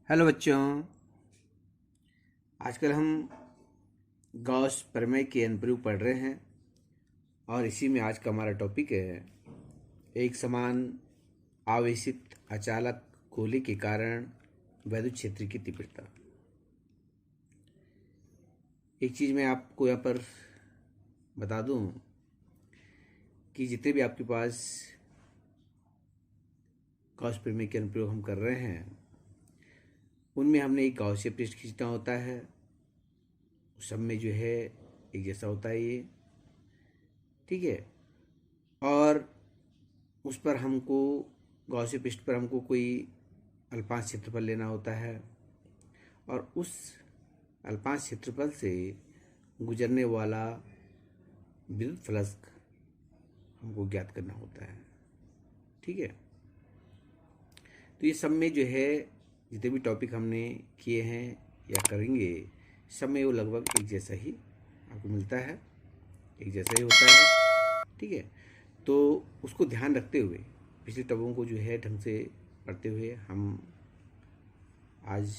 Hello बच्चों। आजकल हम गॉस प्रमेय के अनुप्रयोग पढ़ रहे हैं और इसी में आज का हमारा टॉपिक है एक समान आवेशित अचालक गोले के कारण वैद्युत क्षेत्र की तीव्रता। एक चीज़ मैं आपको यहाँ पर बता दूं कि जितने भी आपके पास गॉस प्रमेय के अनुप्रयोग हम कर रहे हैं उनमें हमने एक गॉसिय पृष्ठ खींचना होता है। सब में जो है एक जैसा होता है ये, ठीक है। और उस पर हमको गॉसिय पृष्ठ पर हमको कोई अल्पांश क्षेत्रफल लेना होता है और उस अल्पांश क्षेत्रफल से गुजरने वाला विद्युत फ्लक्स हमको ज्ञात करना होता है, ठीक है। तो ये सब में जो है जितने भी टॉपिक हमने किए हैं या करेंगे सब में वो लगभग एक जैसा ही आपको मिलता है, एक जैसा ही होता है, ठीक है। तो उसको ध्यान रखते हुए पिछले टॉपिकों को जो है ढंग से पढ़ते हुए हम आज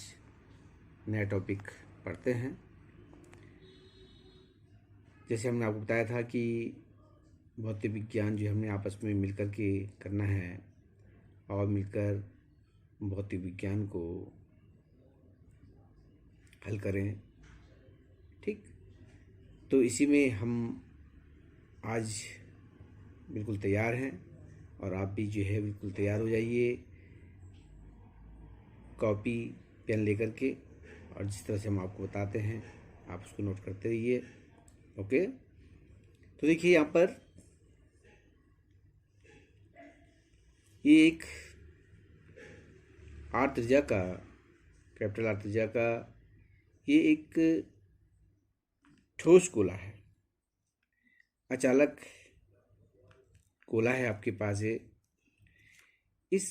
नया टॉपिक पढ़ते हैं। जैसे हमने आपको बताया था कि भौतिक विज्ञान जो हमने आपस में मिलकर के करना है और मिलकर भौतिक विज्ञान को हल करें, ठीक। तो इसी में हम आज बिल्कुल तैयार हैं और आप भी जो है बिल्कुल तैयार हो जाइए कॉपी पेन लेकर के, और जिस तरह से हम आपको बताते हैं आप उसको नोट करते रहिए, ओके। तो देखिए यहाँ पर ये एक आर त्रिज्या का, कैपिटल आर त्रिज्या का ये एक ठोस गोला है, अचालक गोला है आपके पास है। इस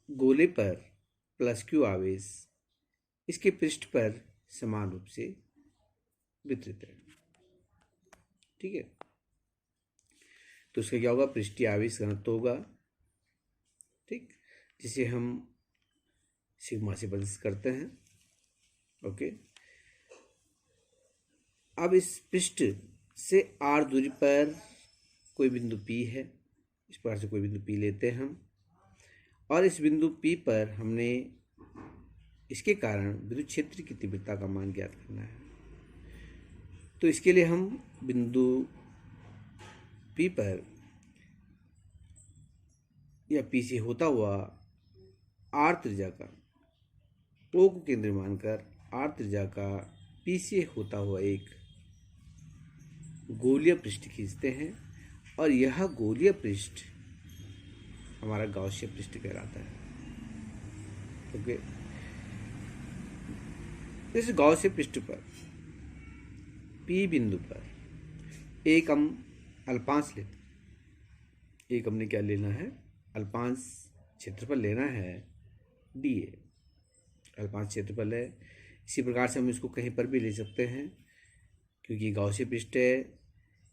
गोले पर प्लस क्यू आवेश इसके पृष्ठ पर समान रूप से वितरित है, ठीक है। तो उसका क्या होगा, पृष्ठीय आवेश घनत्व होगा, ठीक, जिसे हम सिग्मा से प्रदर्शित करते हैं, ओके। अब इस पृष्ठ से आर दूरी पर कोई बिंदु P है, इस प्रकार से कोई बिंदु P लेते हैं हम, और इस बिंदु P पर हमने इसके कारण विद्युत क्षेत्र की तीव्रता का मान ज्ञात करना है। तो इसके लिए हम बिंदु P पर या P से होता हुआ आर त्रिज्या का O को केंद्र मानकर आर त्रिज्या का P से होता हुआ एक गोलीय पृष्ठ खींचते हैं और यह गोलीय पृष्ठ हमारा गॉसिय पृष्ठ कहलाता है, ओके। इस गॉसिय पृष्ठ पर P बिंदु पर एक हम अल्पांश लेते हैं। एक हमने क्या लेना है, अल्पांश क्षेत्रफल लेना है dA, अल्पांश क्षेत्रफल है। इसी प्रकार से हम इसको कहीं पर भी ले सकते हैं क्योंकि गॉसिय पृष्ठ है,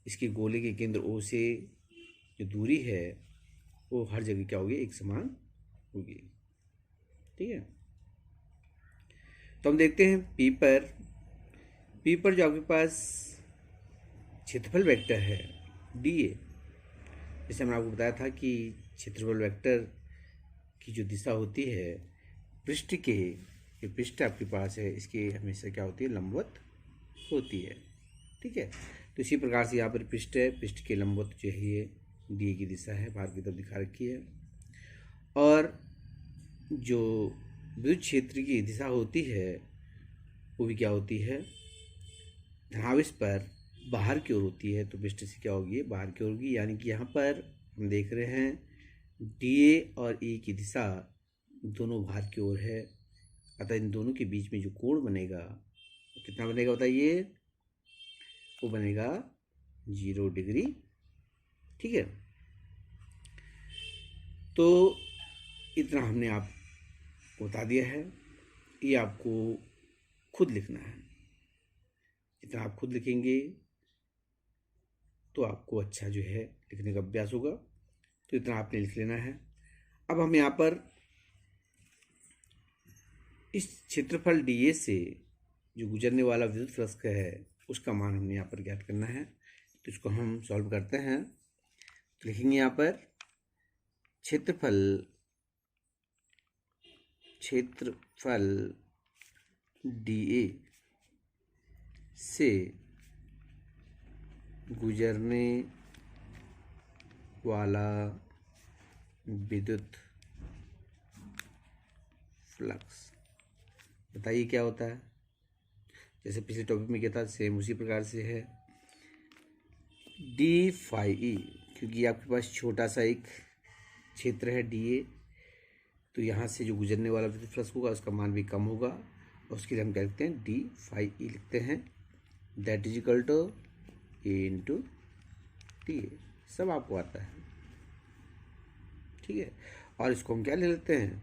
इसके गोले के केंद्र O से जो दूरी है वो हर जगह क्या होगी, एक समान होगी, ठीक है। तो हम देखते हैं P पर जो आपके पास क्षेत्रफल वेक्टर है dA, जैसे हमने आपको बताया था कि क्षेत्रफल वेक्टर की जो दिशा होती है पृष्ठ के, ये पृष्ठ आपके पास है इसके हमेशा क्या होती है, लंबवत होती है, ठीक है। तो इसी प्रकार से यहाँ पर पृष्ठ है, पृष्ठ के लंबवत जो है ये डी की दिशा है, बाहर की तरफ दिखा रखी है। और जो विद्युत क्षेत्र की दिशा होती है वो भी क्या होती है, धनावेश पर बाहर की ओर होती है। तो पृष्ठ से क्या होगी, बाहर की ओर होगी, यानी कि यहाँ पर हम देख रहे हैं डी और ई की दिशा दोनों बाहर की ओर है, अतः इन दोनों के बीच में जो कोण बनेगा वो कितना बनेगा बताइए, वो बनेगा 0 डिग्री, ठीक है। तो इतना हमने आपको बता दिया है, ये आपको खुद लिखना है। जितना आप खुद लिखेंगे तो आपको अच्छा जो है लिखने का अभ्यास होगा, तो इतना आपने लिख लेना है। अब हम यहाँ पर इस क्षेत्रफल डीए से जो गुजरने वाला विद्युत फ्लक्स है उसका मान हमने यहाँ पर ज्ञात करना है। तो इसको हम सॉल्व करते हैं। तो लिखेंगे यहाँ पर क्षेत्रफल डीए से गुजरने वाला विद्युत फ्लक्स, बताइए क्या होता है। जैसे पिछले टॉपिक में क्या था, सेम उसी प्रकार से है डी फाई ई, क्योंकि आपके पास छोटा सा एक क्षेत्र है डी ए, तो यहाँ से जो गुजरने वाला विद्युत फ्लक्स होगा उसका मान भी कम होगा, और उसके लिए हम क्या लिखते हैं, डी फाई ई लिखते हैं। That is equal to A into T A, सब आपको आता है, ठीक है। और इसको हम क्या ले लेते हैं,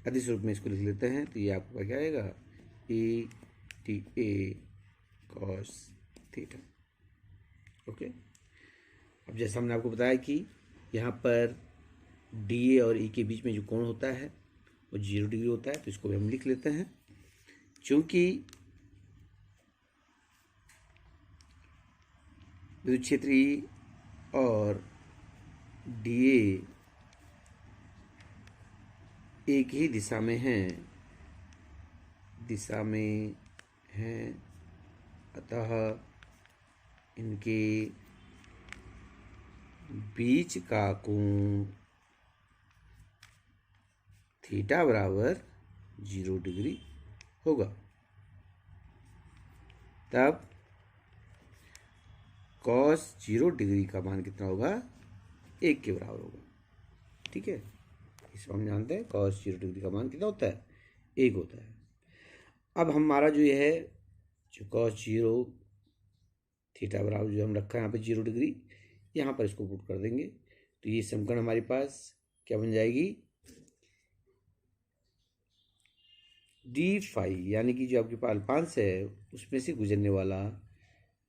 अदिश रूप में इसको लिख लेते हैं। तो ये आपको क्या आएगा, A T A cos theta. Okay, अब जैसा हमने आपको बताया कि यहाँ पर डी ए और ई के बीच में जो कोण होता है वो 0 डिग्री होता है, तो इसको भी हम लिख लेते हैं। चूंकि विद्युत क्षेत्र ई और डी ए एक ही दिशा में हैं, अतः इनके बीच का कोण थीटा बराबर 0 डिग्री होगा। तब कॉस 0 डिग्री का मान कितना होगा, 1 के बराबर होगा, ठीक है। इसको हम जानते हैं कॉस 0 डिग्री का मान कितना होता है, 1 होता है। अब हमारा जो ये है, जो कॉस 0 थीटा बराबर जो हम रखा है यहाँ पे 0 डिग्री, यहाँ पर इसको पुट कर देंगे, तो ये समीकरण हमारे पास क्या बन जाएगी, डी फाई, यानी कि जो आपके पास अल्पांश है उसमें से गुजरने वाला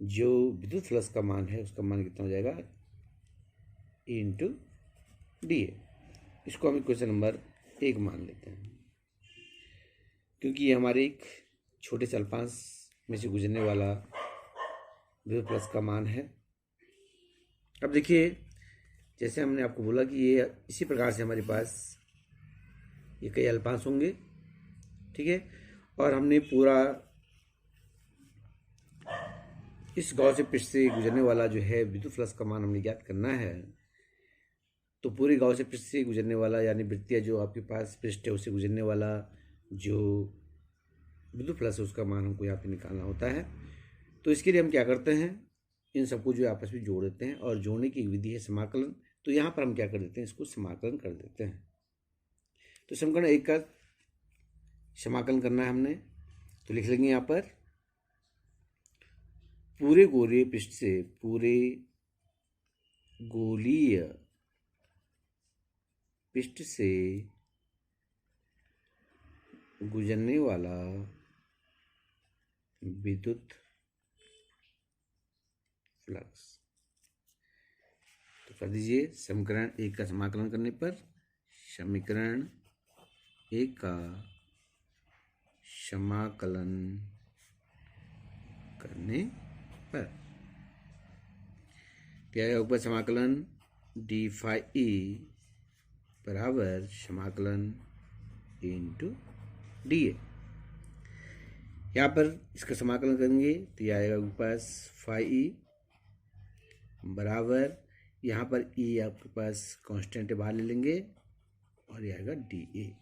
जो विद्युत फ्लक्स का मान है उसका मान कितना हो जाएगा, ए इंटू डी ए। इसको हम क्वेश्चन नंबर 1 मान लेते हैं, क्योंकि ये हमारे एक छोटे से अल्पांश में से गुजरने वाला विद्युत फ्लक्स का मान है। अब देखिए, जैसे हमने आपको बोला कि ये इसी प्रकार से हमारे पास ये कई अल्पांश होंगे, ठीक है। और हमने पूरा इस गॉसिप पृष्ठ से गुजरने वाला जो है विद्युत फ्लक्स का मान हमने ज्ञात करना है। तो पूरे गॉसिप पृष्ठ से गुजरने वाला, यानी वृत्तीय जो आपके पास पृष्ठ है उससे गुजरने वाला जो विद्युत फ्लक्स है उसका मान हमको यहाँ पे निकालना होता है। तो इसके लिए हम क्या करते हैं, इन सबको जो आपस में जोड़ देते हैं, और जोड़ने की विधि है समाकलन। तो यहाँ पर हम क्या कर देते हैं, इसको समाकलन कर देते हैं। तो समीकरण 1 का समाकलन करना है हमने, तो लिख लेंगे यहाँ पर पूरे गोलीय पृष्ठ से, पूरे गोलीय पृष्ठ से गुजरने वाला विद्युत फ्लक्स। तो कर दीजिए, समीकरण 1 का समाकलन करने पर, समीकरण 1 का समाकलन करने पर क्या है, ऊपर समाकलन डी फाई ई बराबर समाकलन इंटू डी ए। यहाँ पर इसका समाकलन करेंगे तो यह आएगा आपके पास फाई ई बराबर, यहाँ पर ई आपके पास कांस्टेंट बाहर ले लेंगे, और यह आएगा डी ए।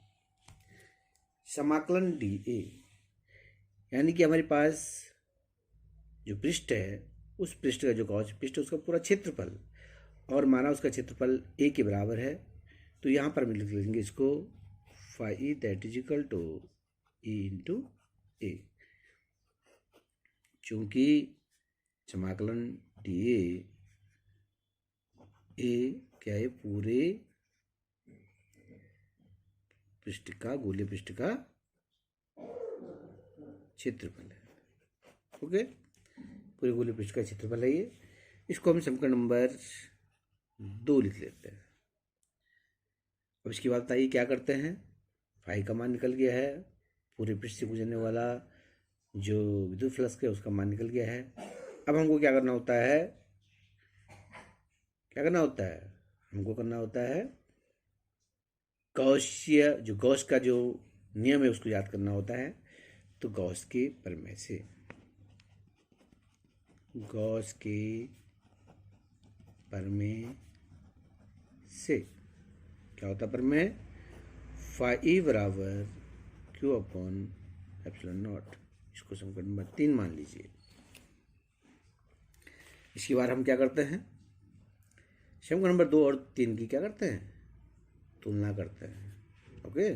समाकलन डी ए, यानी कि हमारे पास जो पृष्ठ है उस पृष्ठ का जो गॉस पृष्ठ है उसका पूरा क्षेत्रफल, और माना उसका क्षेत्रफल ए के बराबर है, तो यहाँ पर हम लिख लेंगे इसको phi E that is equal to E into A. चूँकि समाकलन डी ए क्या है, पूरे पृष्ठ का, गोलीय पृष्ठ का क्षेत्रफल है। ओके, पूरे गोलीय पृष्ठ का क्षेत्रफल है ये। इसको हम समीकरण नंबर 2 लिख लेते हैं। अब इसकी बात बताइए क्या करते हैं, फाई का मान निकल गया है, पूरे पृष्ठ से गुजरने वाला जो विद्युत फ्लक्स है उसका मान निकल गया है। अब हमको क्या करना होता है, हमको करना होता है गॉसिय, जो गॉस का जो नियम है उसको याद करना होता है। तो गॉस के प्रमेय से क्या होता है प्रमेय, फाई बराबर क्यू अपॉन एप्सिलॉन नॉट। इसको समीकरण नंबर 3 मान लीजिए। इसके बाद हम क्या करते हैं, समीकरण नंबर 2 और 3 की क्या करते हैं, तुलना करते हैं। ओके,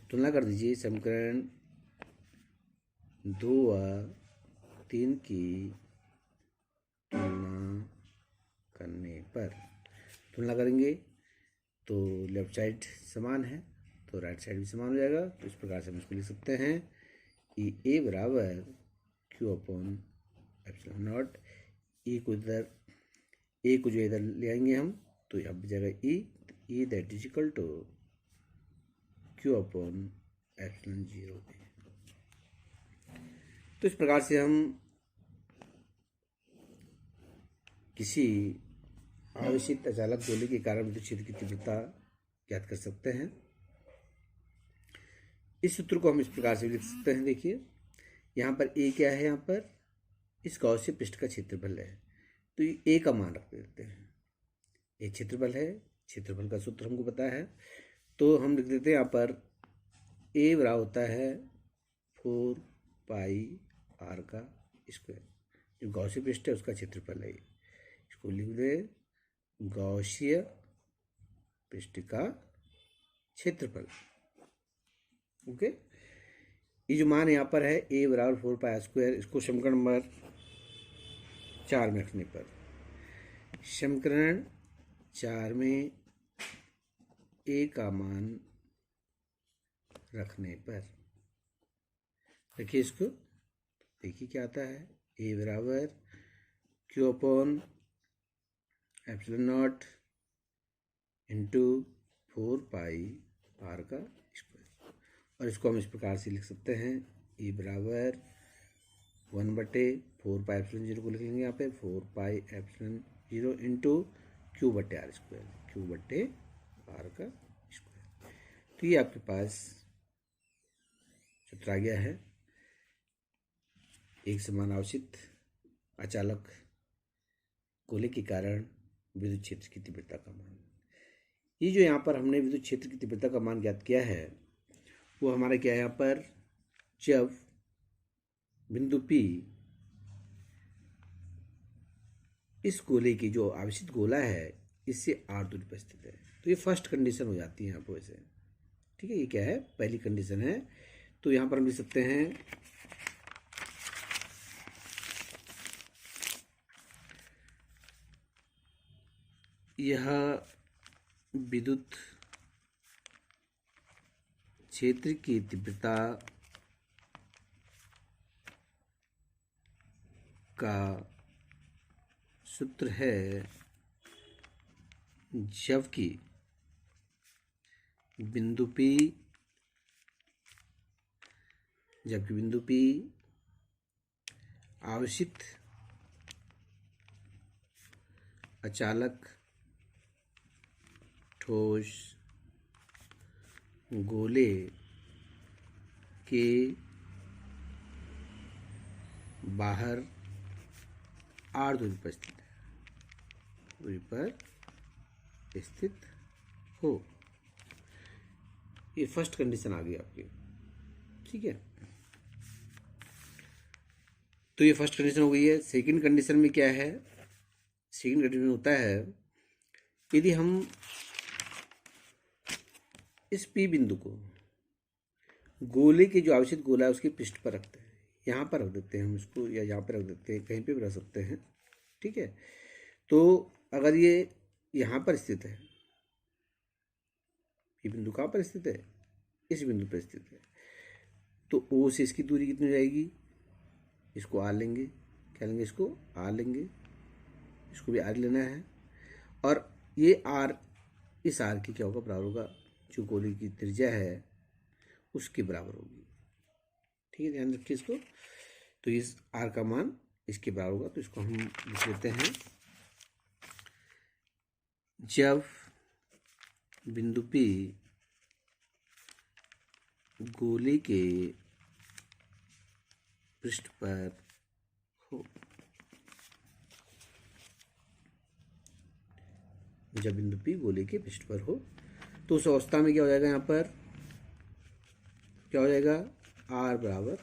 तुलना कर दीजिए। समीकरण 2 और 3 की तुलना करने पर, तुलना करेंगे तो लेफ्ट साइड समान है तो राइट साइड भी समान हो जाएगा। तो इस प्रकार से हम इसको लिख सकते हैं ई ए बराबर क्यू अपॉन एप्सिलॉन नॉट। ए को जो इधर ले आएंगे हम तो यहाँ पर जाएगा E that is equal to Q upon epsilon 0। तो इस प्रकार से हम किसी आवेशित अचालक गोले के कारण विद्युत क्षेत्र की तीव्रता ज्ञात कर सकते हैं। इस सूत्र को हम इस प्रकार से लिख सकते हैं। देखिए यहाँ पर ए क्या है, यहाँ पर इस गॉसियन पृष्ठ का क्षेत्रफल है तो ये ए का मान रख देते हैं। ए क्षेत्रफल है, क्षेत्रफल का सूत्र हमको पता है तो हम लिख देते हैं यहाँ पर ए बराबर होता है 4 पाई आर का स्क्वायर। जो गॉसियन पृष्ठ है उसका क्षेत्रफल है, इसको लिख दे गॉसियन पृष्ठ का क्षेत्रफल। ओके, ये जो मान यहाँ पर है ए बराबर 4 पाई स्क्वायर, इसको समीकरण नंबर 4 में रखने पर, समीकरण 4 में ए का मान रखने पर देखिए इसको, देखिए क्या आता है, ए बराबर Q upon epsilon not into 4 pi R का स्क्वायर। और इसको हम इस प्रकार से लिख सकते हैं ए बराबर 1/4 पाई एप्सिलॉन 0 को लिख लेंगे यहाँ पे 4 पाई एप्सिलॉन 0 इंटू क्यू बटे आर स्क्वायर, क्यू बटे आर का स्क्वायर। तो ये आपके पास सूत्र आ गया है एक समान आवेशित अचालक गोले के कारण विद्युत क्षेत्र की तीव्रता का मान। ये जो यहाँ पर हमने विद्युत क्षेत्र की तीव्रता का मान ज्ञात किया है वो हमारा क्या है, यहाँ पर जब बिंदु P इस गोले की जो आवेशित गोला है इससे r दूरी पर स्थित है। तो ये फर्स्ट कंडीशन हो जाती है यहाँ पर वैसे, ठीक है। ये क्या है, पहली कंडीशन है। तो यहाँ पर हम लिख सकते हैं यह विद्युत क्षेत्र की तीव्रता का सूत्र है जबकि बिंदु P आवेशित अचालक ठोस गोले के बाहर r दूरी पर स्थित हो। ये फर्स्ट कंडीशन आ गई आपकी, ठीक है। तो ये फर्स्ट कंडीशन हो गई है। सेकंड कंडीशन में क्या है, सेकंड कंडीशन में होता है यदि हम इस P बिंदु को गोले के जो आवेशित गोला है उसके पृष्ठ पर रखते हैं, यहाँ पर रख देते हैं हम इसको, या यहाँ पर रख देते हैं, कहीं पे भी रख सकते हैं, ठीक है। तो अगर ये यहाँ पर स्थित है, ये बिंदु कहाँ पर स्थित है, इस बिंदु पर स्थित है, तो O से इसकी दूरी कितनी हो जाएगी, इसको R लेंगे, क्या लेंगे, इसको R लेंगे, इसको भी R लेना है। और ये R इस R की क्या होगा, बराबर होगा जो गोले की त्रिज्या है उसके बराबर होगी। ठीक है, ध्यान रखिए इसको। तो इस आर का मान इसके बराबर होगा, तो इसको हम लिख लेते हैं। जब बिंदु P गोले के पृष्ठ पर हो, जब बिंदु P गोले के पृष्ठ पर हो, तो उस अवस्था में क्या हो जाएगा, यहाँ पर क्या हो जाएगा, R बराबर R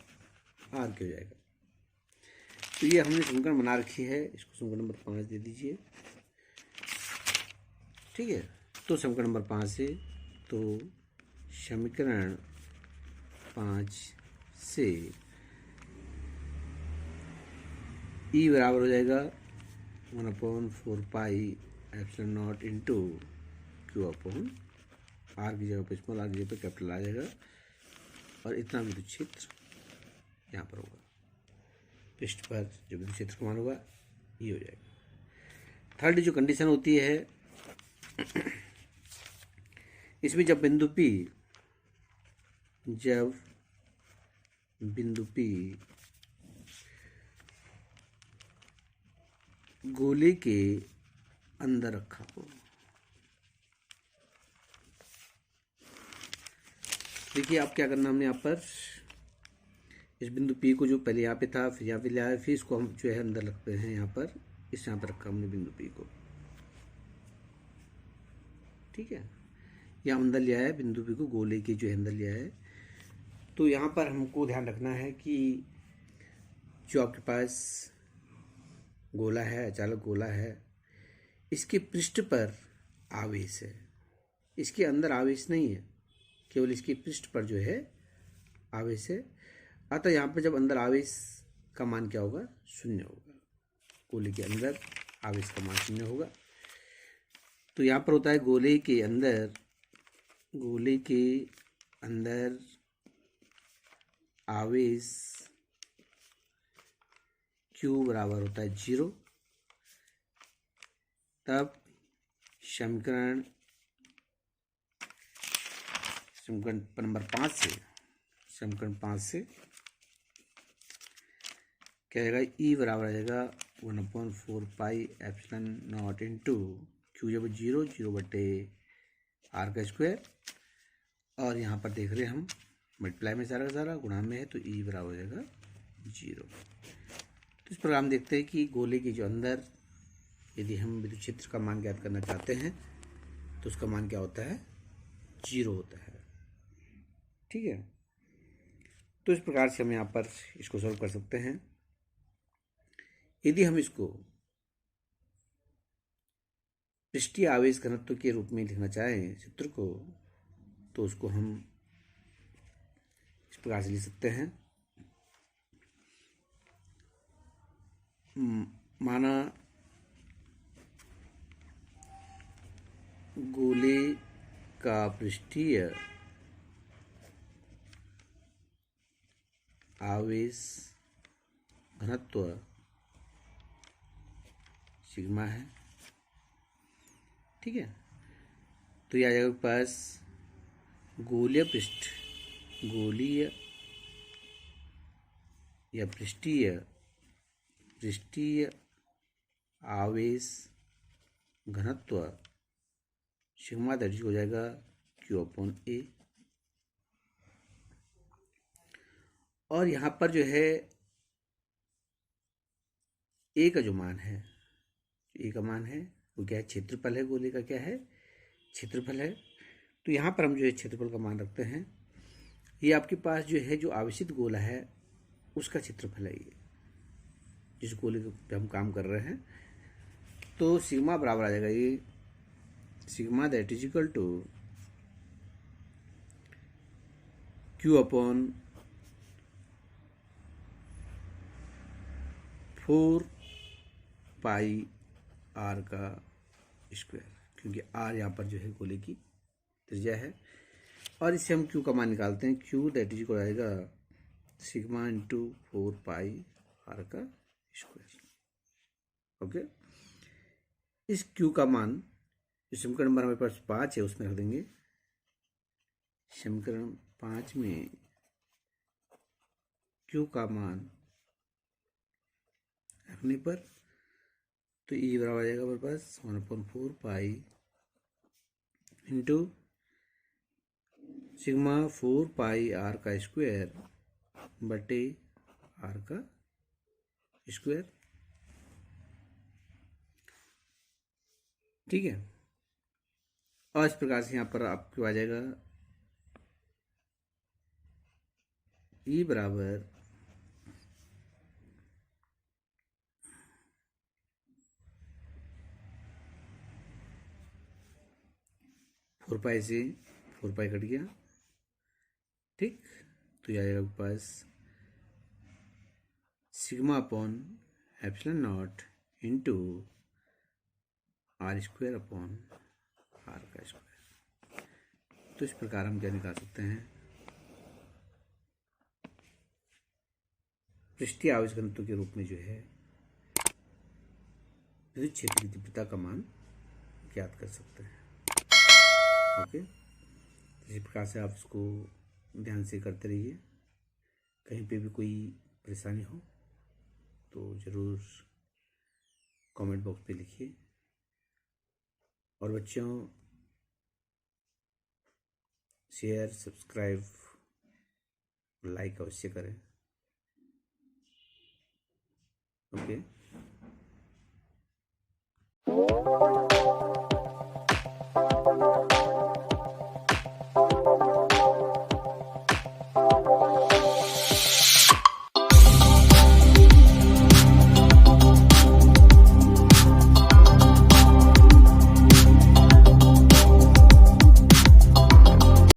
क्या हो जाएगा। तो ये हमने समीकरण बना रखी है, इसको समीकरण नंबर 5 दे दीजिए। ठीक है, तो समीकरण नंबर 5 से, तो समीकरण 5 से E बराबर हो जाएगा 1/4πε0 इंटू Q अपॉन R की जगह पर स्मॉल, R की जगह पर कैपिटल आ जाएगा, और इतना विद्युत क्षेत्र यहाँ पर होगा, पृष्ठ पर जो विद्युत क्षेत्र का मान होगा ये हो जाएगा। थर्ड जो कंडीशन होती है, इसमें जब बिंदु P गोले के अंदर रखा हो, देखिए आप क्या करना, हमने यहाँ पर इस बिंदु P को जो पहले यहाँ पे था, फिर यहाँ पे ले आया, फिर इसको हम जो है अंदर रखते हैं, यहाँ पर यहाँ पर रखा हमने बिंदु P को। ठीक है, यहाँ अंदर लिया है बिंदु P को, गोले के जो है अंदर लिया है। तो यहाँ पर हमको ध्यान रखना है कि जो आपके पास गोला है, अचालक गोला है, इसके पृष्ठ पर आवेश है, इसके अंदर आवेश नहीं है, केवल इसके पृष्ठ पर जो है आवेश है। अतः यहाँ पर जब अंदर आवेश का मान क्या होगा, 0 होगा, गोले के अंदर आवेश का मान 0 होगा। तो यहाँ पर होता है गोले के अंदर आवेश Q बराबर होता है 0। तब समीकरण नंबर 5 से क्या आएगा, E बराबर आ जाएगा 1/4πε0 इंटू Q जब 0/R का स्क्वायर, और यहाँ पर देख रहे हैं हम मल्टीप्लाई में सारा का सारा, गुणा में है, तो E बराबर हो जाएगा 0। तो इस प्रकार हम देखते हैं कि गोले के जो अंदर यदि हम विद्युत क्षेत्र का मान ज्ञात करना चाहते हैं तो उसका मान क्या होता है, 0 होता है। ठीक है, तो इस प्रकार से हम यहाँ पर इसको सॉल्व कर सकते हैं। यदि हम इसको पृष्ठीय आवेश घनत्व के रूप में लिखना चाहें चित्र को, तो उसको हम इस प्रकार से लिख सकते हैं। माना गोले का पृष्ठीय आवेश घनत्व सिग्मा है। ठीक है, तो यह आ जाएगा पास गोलीय या पृष्ठीय आवेश घनत्व सिग्मा दैट हो जाएगा Q/A। और यहाँ पर जो है A का जो मान है, A का मान है वो क्या है, क्षेत्रफल है, गोले का क्या है, क्षेत्रफल है। तो यहाँ पर हम जो है क्षेत्रफल का मान रखते हैं। ये आपके पास जो है जो आवेशित गोला है उसका क्षेत्रफल है, ये जिस गोले पे हम काम कर रहे हैं। तो सिग्मा बराबर आ जाएगा, ये sigma that is equal to Q/4πR का स्क्वायर, क्योंकि R यहाँ पर जो है गोले की त्रिज्या है। और इससे हम Q का मान निकालते हैं, Q दैट इज इक्वल आएगा सिग्मा इंटू 4πR का स्क्वायर। ओके, इस Q का मान जो समीकरण नंबर हमारे पास 5 है उसमें रख देंगे। समीकरण 5 में क्यू का मान रखने पर तो ई बराबर आ जाएगा हमारे पास 1/4 pi into sigma 4 pi R का स्क्वायर बटे आर का स्क्वायर। ठीक है, और इस प्रकार से यहाँ पर आपको आ जाएगा ई बराबर 4 पाई से 4 पाई कट गया। ठीक, तो ये आएगा आपके पास sigma upon epsilon not into R square upon R का स्क्वायर। तो इस प्रकार हम क्या निकाल सकते हैं, पृष्ठीय आवेश घनत्व के रूप में जो है विद्युत क्षेत्र की तीव्रता का मान ज्ञात कर सकते हैं। ओके, इसी प्रकार से आप इसको ध्यान से करते रहिए। कहीं पे भी कोई परेशानी हो तो ज़रूर कमेंट बॉक्स पे लिखिए। और बच्चों, शेयर, सब्सक्राइब, लाइक अवश्य करें। ओके।